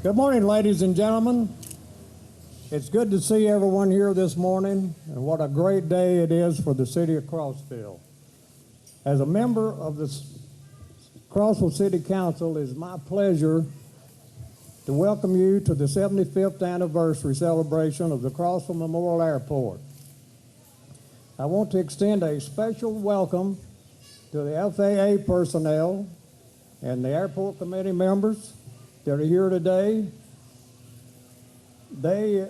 Good morning, ladies and gentlemen. It's good to see everyone here this morning, and what a great day it is for the city of Crossville. As a member of the Crossville City Council, it is my pleasure to welcome you to the 75th anniversary celebration of the Crossville Memorial Airport. I want to extend a special welcome to the FAA personnel and the airport committee members that are here today. They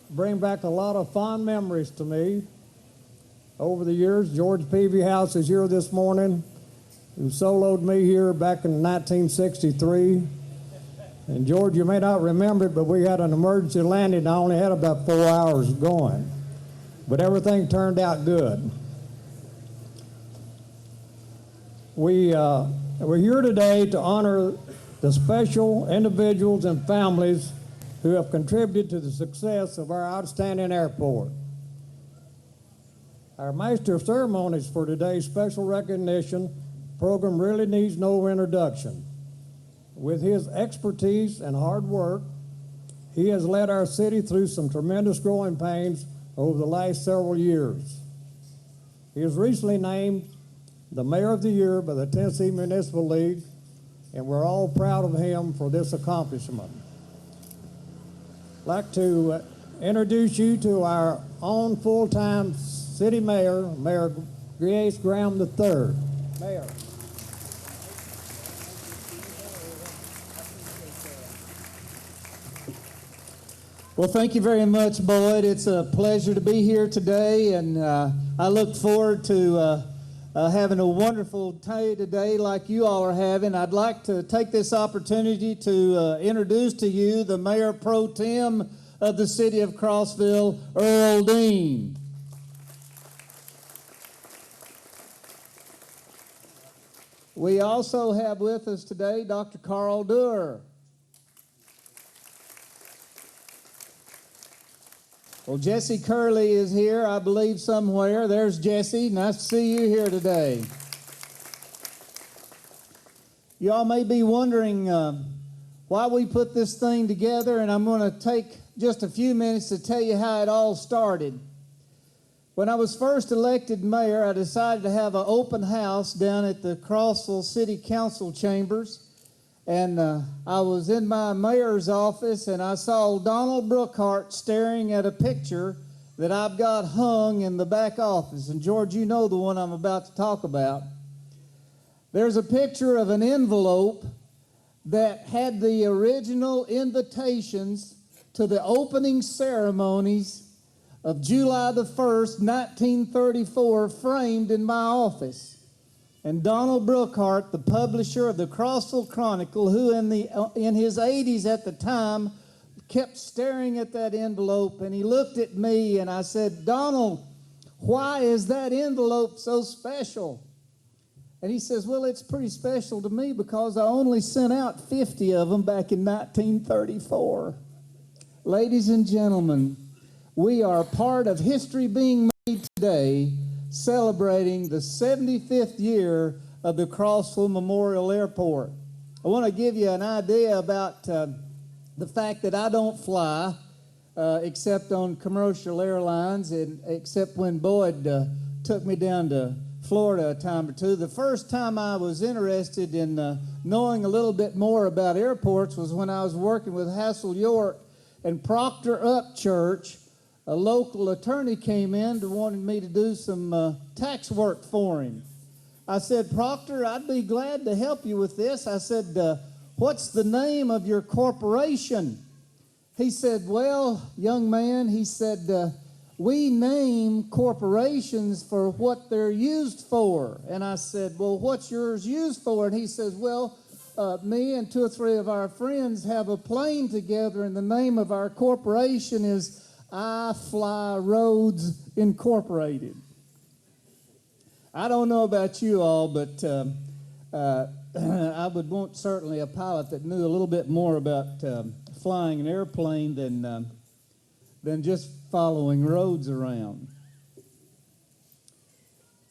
bring back a lot of fond memories to me over the years. George Peavyhouse is here this morning, who soloed me here back in 1963. And George, you may not remember it, but we had an emergency landing and I only had about 4 hours going. But everything turned out good. We're here today to honor the special individuals and families who have contributed to the success of our outstanding airport. Our Master of Ceremonies for today's special recognition program really needs no introduction. With his expertise and hard work, he has led our city through some tremendous growing pains over the last several years. He was recently named the Mayor of the Year by the Tennessee Municipal League, and we're all proud of him for this accomplishment. I'd like to introduce you to our own full-time city mayor, Mayor Grace Graham III. Mayor. Well, thank you very much, Boyd. It's a pleasure to be here today, and I look forward to having a wonderful day today like you all are having. I'd like to take this opportunity to introduce to you the Mayor Pro Tem of the City of Crossville, Earl Dean. We also have with us today Dr. Carl Duer. Well, Jesse Curley is here, I believe, somewhere. There's Jesse. Nice to see you here today. Y'all may be wondering why we put this thing together, and I'm going to take just a few minutes to tell you how it all started. When I was first elected mayor, I decided to have an open house down at the Crossville City Council chambers. And I was in my mayor's office, and I saw Donald Brookhart staring at a picture that I've got hung in the back office. And George, you know the one I'm about to talk about. There's a picture of an envelope that had the original invitations to the opening ceremonies of July the 1st, 1934, framed in my office. And Donald Brookhart, the publisher of the Crossville Chronicle, who in his 80s at the time, kept staring at that envelope, and he looked at me, and I said, "Donald, why is that envelope so special?" And he says, "Well, it's pretty special to me because I only sent out 50 of them back in 1934. Ladies and gentlemen, we are part of history being made today, celebrating the 75th year of the Crossville Memorial Airport. I want to give you an idea about the fact that I don't fly except on commercial airlines, and except when Boyd took me down to Florida a time or two. The first time I was interested in knowing a little bit more about airports was when I was working with Hassel York, and Proctor Upchurch, a local attorney, came in and wanted me to do some tax work for him. I said, "Proctor, I'd be glad to help you with this." I said, "What's the name of your corporation?" He said, "Well, young man," he said, "we name corporations for what they're used for." And I said, "Well, what's yours used for?" And he says, "Well, me and two or three of our friends have a plane together, and the name of our corporation is I Fly Roads Incorporated." I don't know about you all, but I would want certainly a pilot that knew a little bit more about flying an airplane than just following roads around.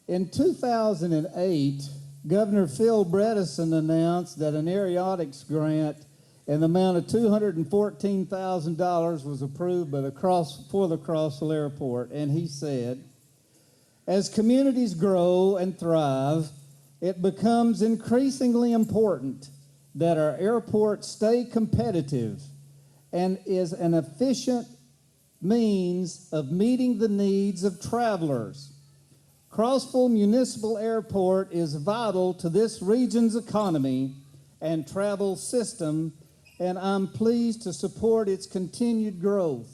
In 2008, Governor Phil Bredesen announced that an aeronautics grant and the amount of $214,000 was approved for the Crossville Airport. And he said, as communities grow and thrive, it becomes increasingly important that our airport stay competitive and is an efficient means of meeting the needs of travelers. Crossville Municipal Airport is vital to this region's economy and travel system, and I'm pleased to support its continued growth.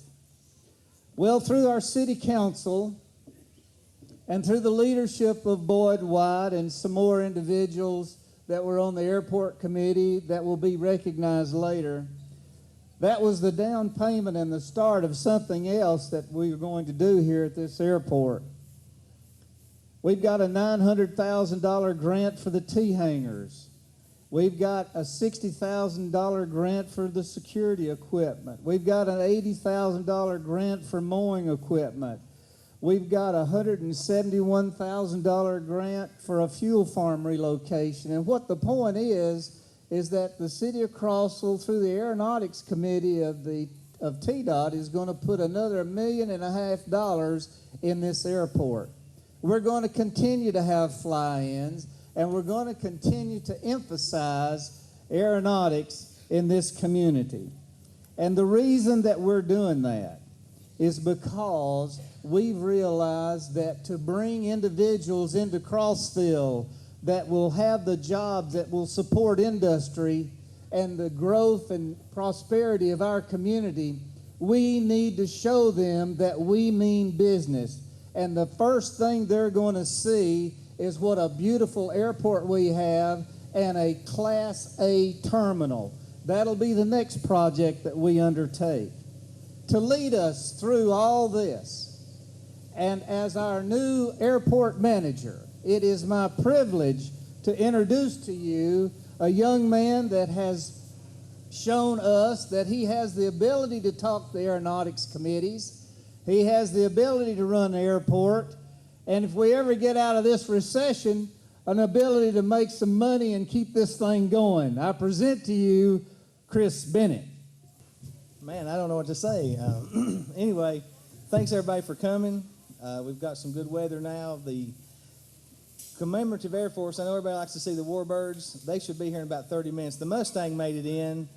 Well, through our city council and through the leadership of Boyd White and some more individuals that were on the airport committee that will be recognized later, that was the down payment and the start of something else that we are going to do here at this airport. We've got a $900,000 grant for the T-hangars. We've got a $60,000 grant for the security equipment. We've got an $80,000 grant for mowing equipment. We've got a $171,000 grant for a fuel farm relocation. And what the point is that the city of Crossville, through the Aeronautics Committee of TDOT, is going to put another $1.5 million in this airport. We're going to continue to have fly-ins, and we're going to continue to emphasize aeronautics in this community. And the reason that we're doing that is because we've realized that to bring individuals into Crossville that will have the jobs that will support industry and the growth and prosperity of our community, we need to show them that we mean business. And the first thing they're going to see is what a beautiful airport we have and a Class A terminal. That'll be the next project that we undertake. To lead us through all this, and as our new airport manager, it is my privilege to introduce to you a young man that has shown us that he has the ability to talk to the aeronautics committees. He has the ability to run the airport. And if we ever get out of this recession, an ability to make some money and keep this thing going. I present to you Chris Bennett. Man, I don't know what to say. Anyway, thanks everybody for coming. We've got some good weather now. The commemorative Air Force, I know everybody likes to see the warbirds. They should be here in about 30 minutes. The Mustang made it in,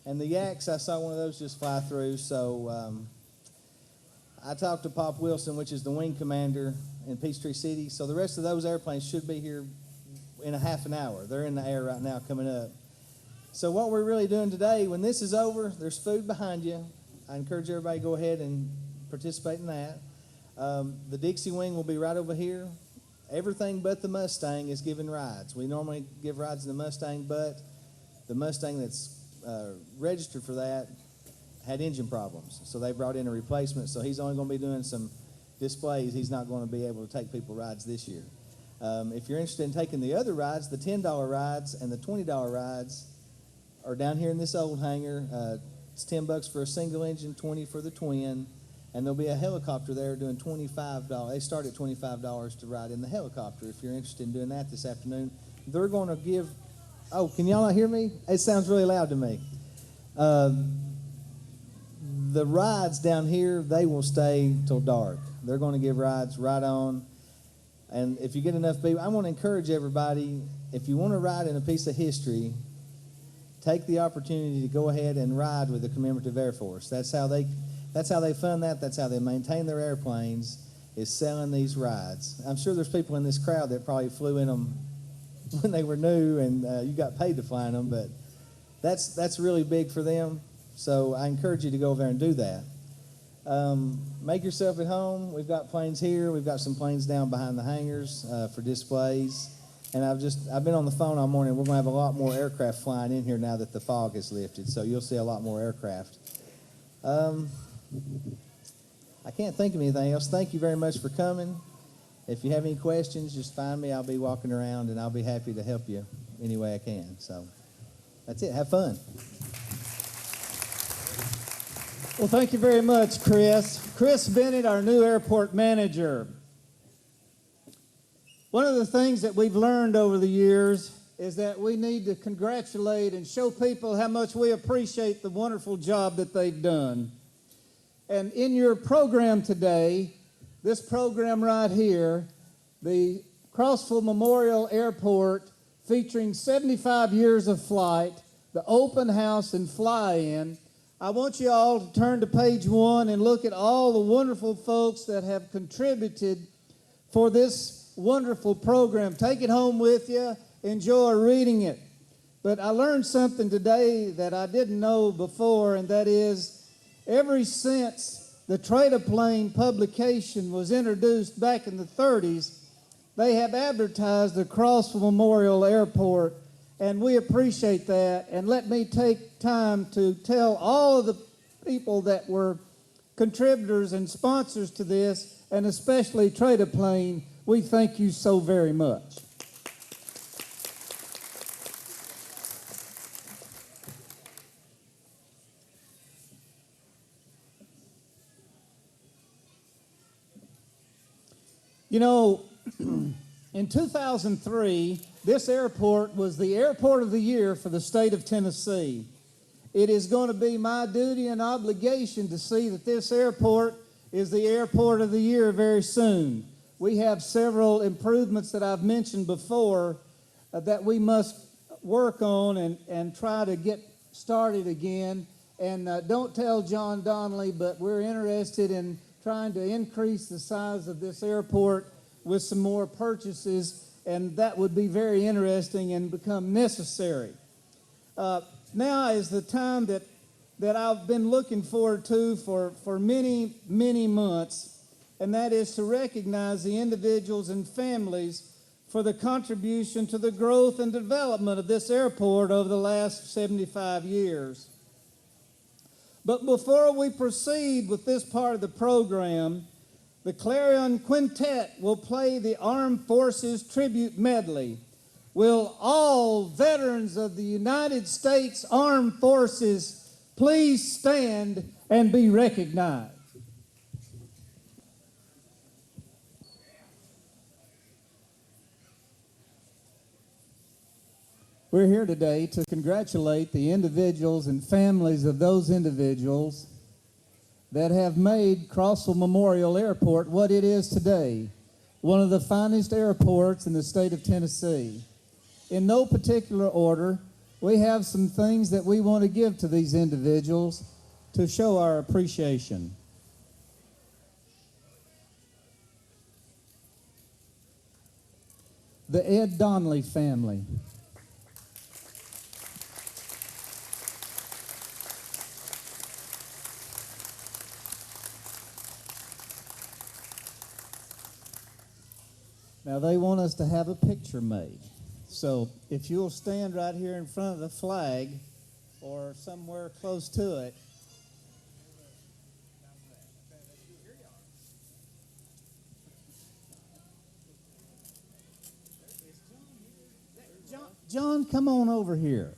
and the Yaks, I saw one of those just fly through. So I talked to Pop Wilson, which is the wing commander in Peachtree City. So the rest of those airplanes should be here in a half an hour. They're in the air right now coming up. So what we're really doing today, when this is over, there's food behind you. I encourage everybody to go ahead and participate in that. The Dixie Wing will be right over here. Everything but the Mustang is given rides. We normally give rides to the Mustang, but the Mustang that's registered for that had engine problems. So they brought in a replacement. So he's only going to be doing some displays. He's not going to be able to take people rides this year. If you're interested in taking the other rides, the $10 rides and the $20 rides are down here in this old hangar. It's $10 for a single engine, $20 for the twin, and there'll be a helicopter there doing $25. They start at $25 to ride in the helicopter if you're interested in doing that this afternoon. They're going to give, oh, can y'all not hear me? It sounds really loud to me. The rides down here, they will stay till dark. They're going to give rides right on. And if you get enough people, I want to encourage everybody, if you want to ride in a piece of history, take the opportunity to go ahead and ride with the Commemorative Air Force. That's how they fund that. That's how they maintain their airplanes, is selling these rides. I'm sure there's people in this crowd that probably flew in them when they were new and you got paid to fly in them, but that's really big for them. So I encourage you to go over there and do that. Make yourself at home. We've got planes here. We've got some planes down behind the hangars for displays. And I've been on the phone all morning. We're going to have a lot more aircraft flying in here now that the fog has lifted. So you'll see a lot more aircraft. I can't think of anything else. Thank you very much for coming. If you have any questions, just find me. I'll be walking around, and I'll be happy to help you any way I can. So that's it. Have fun. Well, thank you very much, Chris. Chris Bennett, our new airport manager. One of the things that we've learned over the years is that we need to congratulate and show people how much we appreciate the wonderful job that they've done. And in your program today, this program right here, the Crossville Memorial Airport, featuring 75 years of flight, the open house and fly-in, I want you all to turn to page 1 and look at all the wonderful folks that have contributed for this wonderful program. Take it home with you. Enjoy reading it. But I learned something today that I didn't know before, and that is, ever since the Trade-A-Plane publication was introduced back in the 30s, they have advertised the Crossville Memorial Airport, and we appreciate that. And let me take time to tell all of the people that were contributors and sponsors to this, and especially Trade-A-Plane, we thank you so very much. You know, in 2003, this airport was the airport of the year for the state of Tennessee. It is going to be my duty and obligation to see that this airport is the airport of the year very soon. We have several improvements that I've mentioned before that we must work on and try to get started again. And don't tell John Donnelly, but we're interested in trying to increase the size of this airport with some more purchases, and that would be very interesting and become necessary. Now is the time that I've been looking forward to for many, many months, and that is to recognize the individuals and families for the contribution to the growth and development of this airport over the last 75 years. But before we proceed with this part of the program, the Clarion Quintet will play the Armed Forces Tribute Medley. Will all veterans of the United States Armed Forces please stand and be recognized? We're here today to congratulate the individuals and families of those individuals that have made Crossville Memorial Airport what it is today, one of the finest airports in the state of Tennessee. In no particular order, we have some things that we want to give to these individuals to show our appreciation. The Ed Donnelly family. Now, they want us to have a picture made. So if you'll stand right here in front of the flag or somewhere close to it. John, come on over here.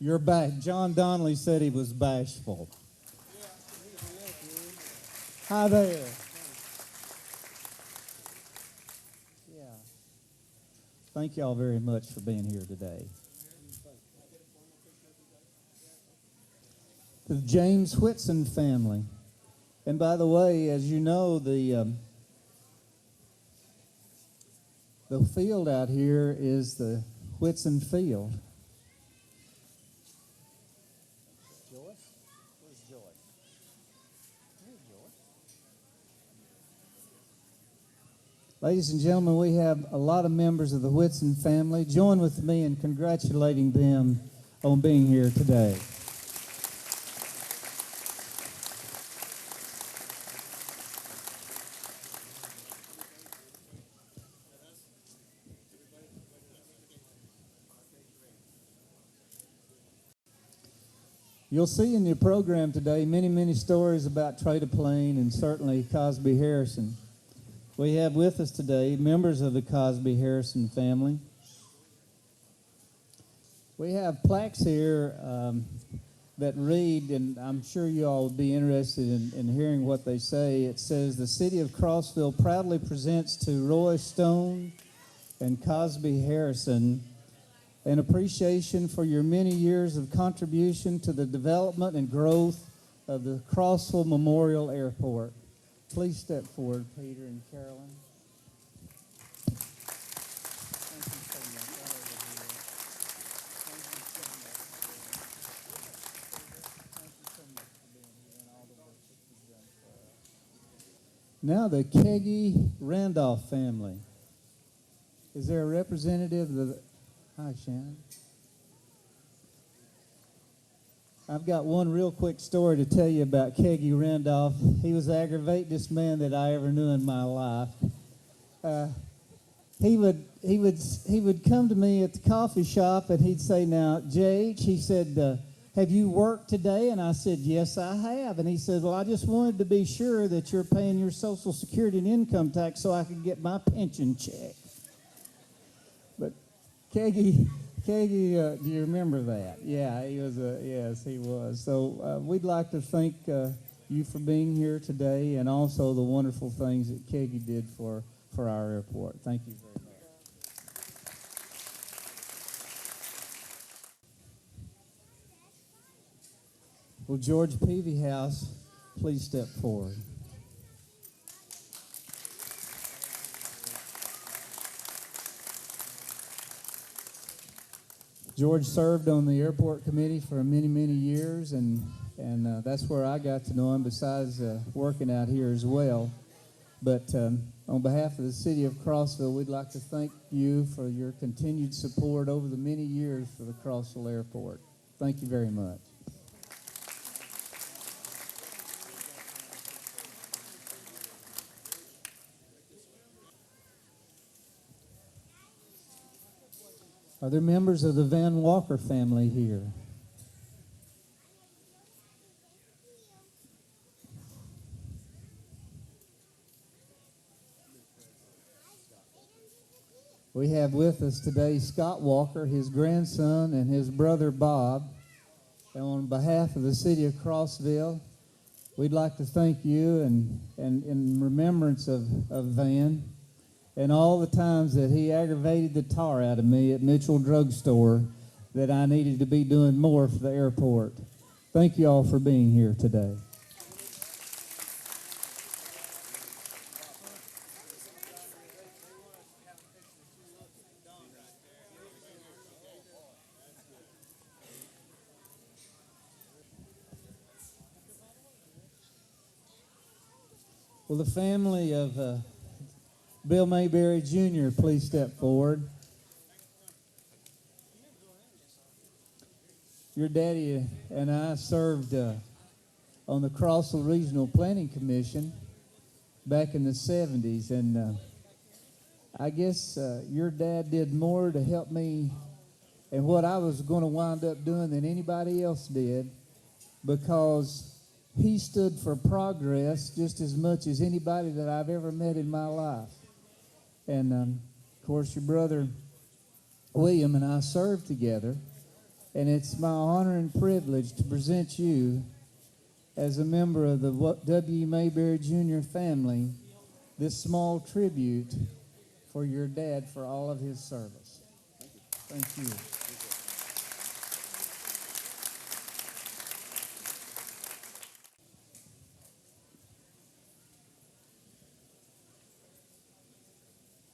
You're back. John Donnelly said he was bashful. Hi there. Thank y'all very much for being here today. The James Whitson family. And by the way, as you know, the field out here is the Whitson Field. Joyce? Where's Joyce? Hey, Joyce. Ladies and gentlemen, we have a lot of members of the Whitson family. Join with me in congratulating them on being here today. You'll see in your program today many, many stories about Trade-A-Plane and certainly Cosby Harrison. We have with us today members of the Cosby Harrison family. We have plaques here that read, and I'm sure you all would be interested in hearing what they say. It says, "The city of Crossville proudly presents to Roy Stone and Cosby Harrison an appreciation for your many years of contribution to the development and growth of the Crossville Memorial Airport. Please step forward, Peter and Carolyn. Now the Keggy Randolph family. Is there a representative of the... Hi, Shannon. I've got one real quick story to tell you about Keggy Randolph. He was the aggravatingest man that I ever knew in my life. He would come to me at the coffee shop and he'd say, "Now, J.H.," he said, "have you worked today?" And I said, "Yes, I have." And he said, "Well, I just wanted to be sure that you're paying your Social Security and income tax so I could get my pension check." But Keggy, do you remember that? Yeah, yes, he was. So we'd like to thank you for being here today and also the wonderful things that Keggy did for our airport. Thank you very much. Will George Peavyhouse please step forward? George served on the airport committee for many, many years, and that's where I got to know him, besides working out here as well. But on behalf of the city of Crossville, we'd like to thank you for your continued support over the many years for the Crossville Airport. Thank you very much. Are there members of the Van Walker family here? We have with us today Scott Walker, his grandson, and his brother Bob. And on behalf of the city of Crossville, we'd like to thank you and in remembrance of Van and all the times that he aggravated the tar out of me at Mitchell Drug Store that I needed to be doing more for the airport. Thank you all for being here today. Will the family of Bill Mayberry Jr. please step forward? Your daddy and I served on the Crossville Regional Planning Commission back in the 70s, and I guess your dad did more to help me and what I was going to wind up doing than anybody else did, because he stood for progress just as much as anybody that I've ever met in my life. And, of course, your brother William and I served together, and it's my honor and privilege to present you as a member of the W. Mayberry Jr. family this small tribute for your dad for all of his service. Thank you.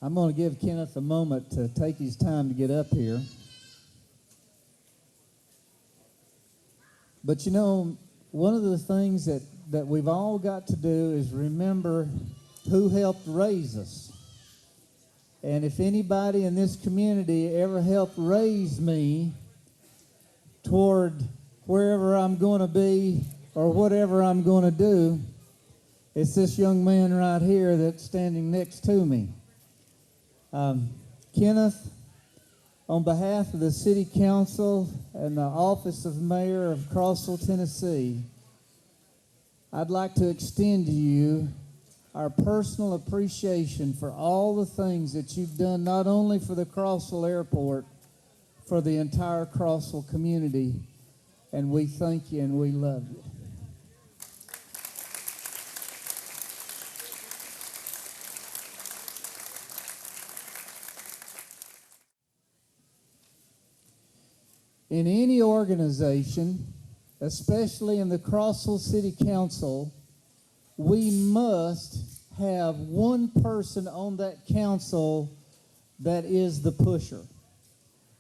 I'm going to give Kenneth a moment to take his time to get up here. But you know, one of the things that we've all got to do is remember who helped raise us. And if anybody in this community ever helped raise me toward wherever I'm going to be or whatever I'm going to do, it's this young man right here that's standing next to me. Kenneth, on behalf of the City Council and the Office of Mayor of Crossville, Tennessee, I'd like to extend to you our personal appreciation for all the things that you've done, not only for the Crossville Airport, for the entire Crossville community, and we thank you and we love you. in any organization, especially in the Crossville City Council, we must have one person on that council that is the pusher,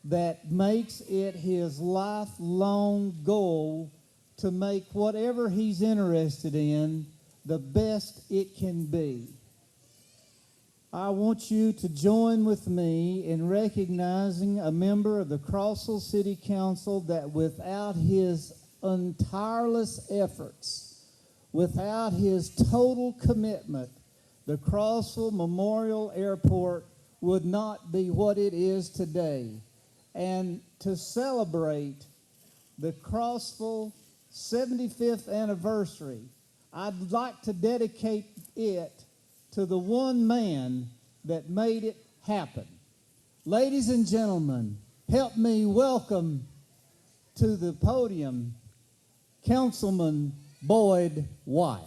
that makes it his lifelong goal to make whatever he's interested in the best it can be. I want you to join with me in recognizing a member of the Crossville City Council that without his tireless efforts, without his total commitment, the Crossville Memorial Airport would not be what it is today. And to celebrate the Crossville 75th anniversary, I'd like to dedicate it to the one man that made it happen. Ladies and gentlemen, help me welcome to the podium Councilman Boyd Wyatt.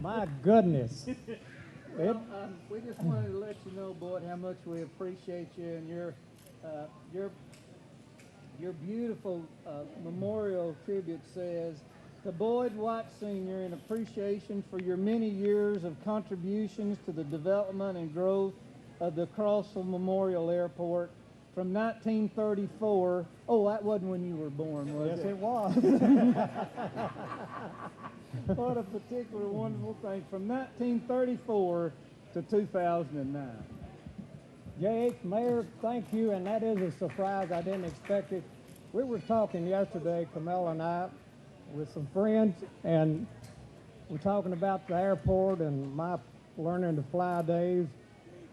My goodness. We just wanted to let you know, Boyd, how much we appreciate you and your beautiful memorial tribute says, to Boyd White Sr. in appreciation for your many years of contributions to the development and growth of the Crossville Memorial Airport from 1934. Oh, that wasn't when you were born, was it? Yes, it was. What a particular wonderful thing. From 1934 to 2009. J.H. Mayor, thank you, and that is a surprise. I didn't expect it. We were talking yesterday, Camilla and I, with some friends, and we're talking about the airport and my learning to fly days,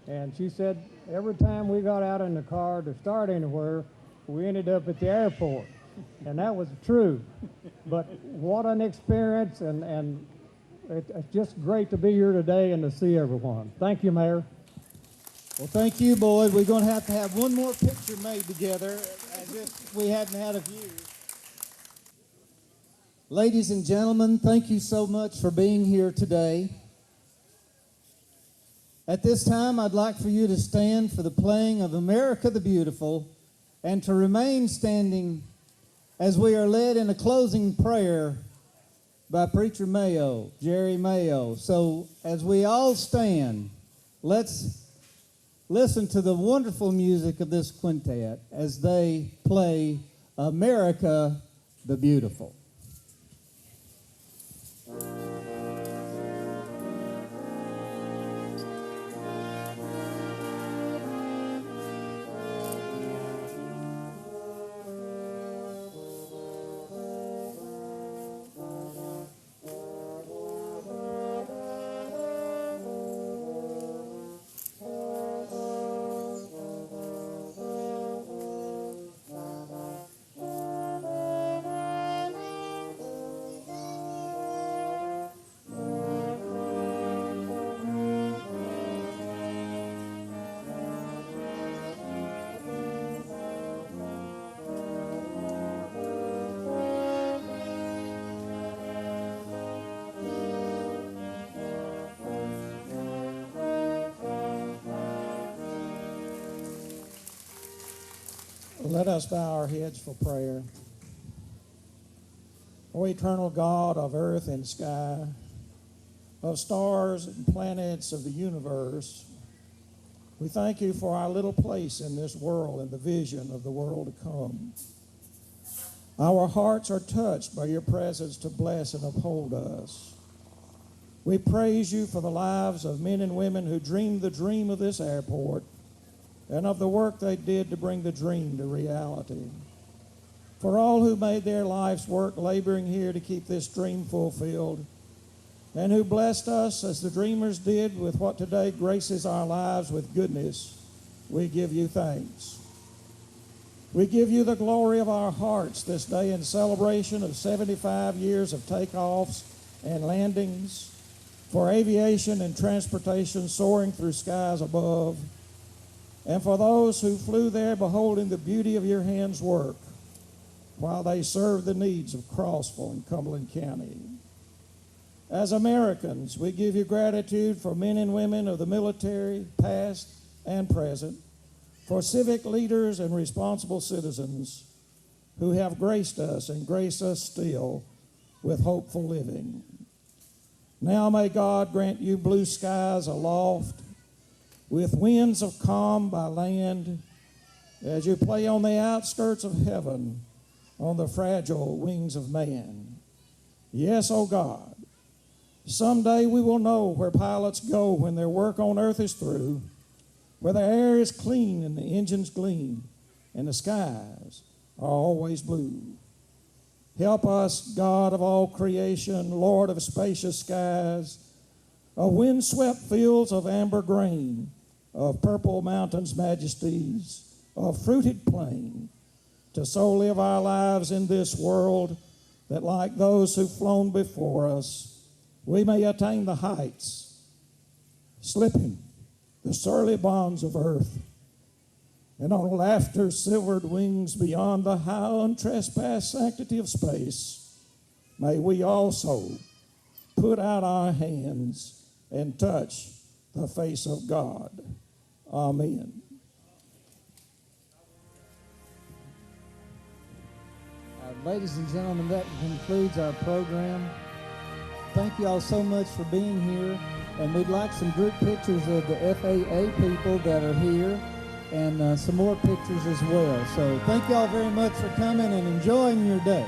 and she said every time we got out in the car to start anywhere, we ended up at the airport, and that was true. But what an experience, and it's just great to be here today and to see everyone. Thank you, Mayor. Well, thank you, Boyd. We're going to have one more picture made together as if we hadn't had a few. Ladies and gentlemen, thank you so much for being here today. At this time, I'd like for you to stand for the playing of America the Beautiful and to remain standing as we are led in a closing prayer by Preacher Mayo, Jerry Mayo. So as we all stand, let's listen to the wonderful music of this quintet as they play America the Beautiful. Let us bow our heads for prayer. O eternal God of earth and sky, of stars and planets of the universe, we thank you for our little place in this world and the vision of the world to come. Our hearts are touched by your presence to bless and uphold us. We praise you for the lives of men and women who dreamed the dream of this airport and of the work they did to bring the dream to reality. For all who made their life's work laboring here to keep this dream fulfilled, and who blessed us as the dreamers did with what today graces our lives with goodness, we give you thanks. We give you the glory of our hearts this day in celebration of 75 years of takeoffs and landings, for aviation and transportation soaring through skies above, and for those who flew there beholding the beauty of your hands' work. while they serve the needs of Crossville and Cumberland County. As Americans, we give you gratitude for men and women of the military, past and present, for civic leaders and responsible citizens who have graced us and grace us still with hopeful living. Now may God grant you blue skies aloft, with winds of calm by land, as you play on the outskirts of heaven on the fragile wings of man. Yes, O God, someday we will know where pilots go when their work on earth is through, where the air is clean and the engines gleam and the skies are always blue. Help us, God of all creation, Lord of spacious skies, of windswept fields of amber grain, of purple mountains' majesties, of fruited plain, to so live our lives in this world that, like those who've flown before us, we may attain the heights, slipping the surly bonds of earth, and on laughter's silvered wings beyond the high untrespassed sanctity of space, may we also put out our hands and touch the face of God. Amen. Ladies and gentlemen, that concludes our program. Thank you all so much for being here, and we'd like some group pictures of the FAA people that are here, and some more pictures as well. So thank you all very much for coming and enjoying your day.